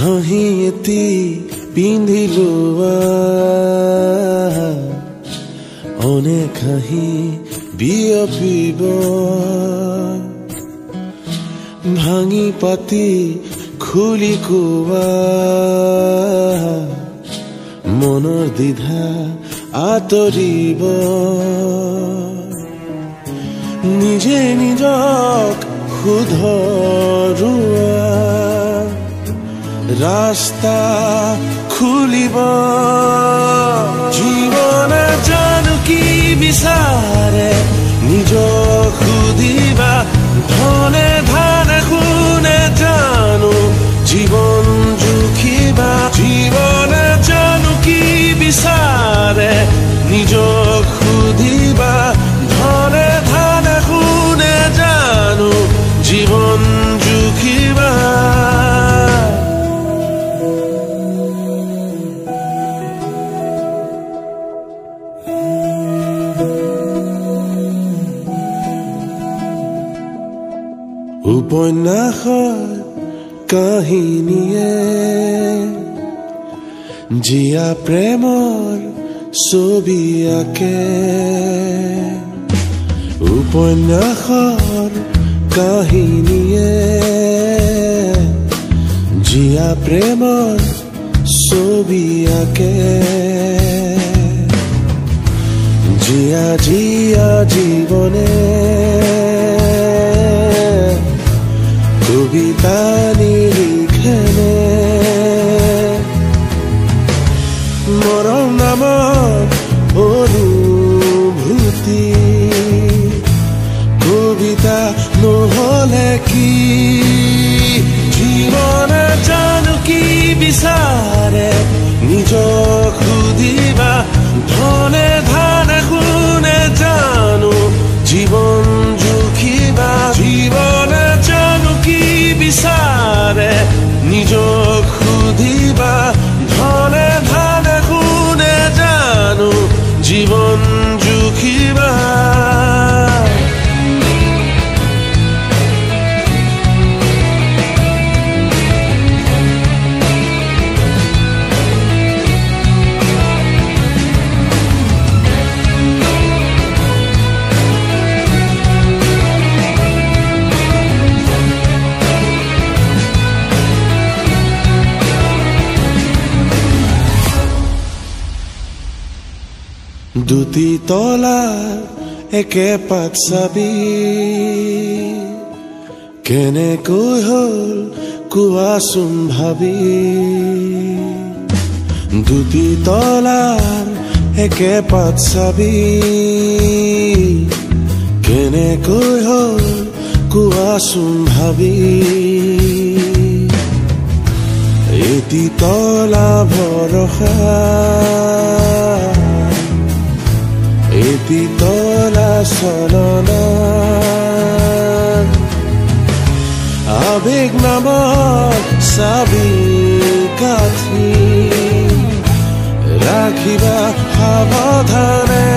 হাঁহি এটি পিন্ধিলো অনেক হাঁহি বিয়পিব ভাঙি পাতি খুলি কোৱা মনৰ দ্বিধা আঁতৰিব নিজে নিজক শুধৰোৱা ৰাস্তা খুলিব জীৱনে জানো কি বিচাৰে নিজক সুধিবা ধনে ধানে শুনে জানো জীৱন জুখিবা জীৱনে জানো কি বিচাৰে নিজক সুধিবা ধনে ধানে শুনে জানো জীৱন জুখিবা উপন্যাসৰ কাহিনীয়ে জিয়া প্ৰেমৰ ছবি আঁকে উপন্যাসৰ কাহিনীয়ে জিয়া প্ৰেমৰ ছবি আঁকে জিয়া জিয়া জীৱনে কবিতা নিলিখেনে মৰম নামৰ অনুভূতি কবিতা নহলে কি জীৱনে জানো কি বিচাৰে নিজক সুধিবা ধনে ধানে শুনে জানো জীৱন জুখিবা জীৱনে জানো কি বিচাৰে নিজক সুধিবা ধনে ধানে শুনে জানো জীৱন জুখিবা দুটি তলাৰ একে পাত চাবি কেনেকৈ হ'ল কোৱাচোন ভাবি দুটি তলাৰ একে পাত চাবি কেনেকৈ হ'ল কোৱাচোন ভাবি এটি তলা ভৰসা এটি তলা চলনা আবেগ নামৰ চাবি কাঠি ৰাখিবা সাৱধানে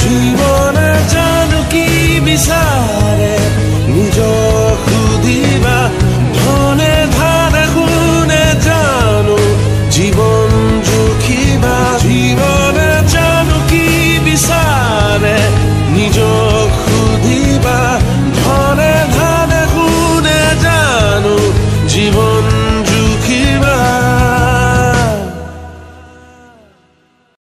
জীৱনে জানো কি বিচাৰে নিজক সুধিবা ধনে ধানে শুনে জানো জীৱন জুখিবা জীৱনে জানো কি বিচাৰে নিজৰ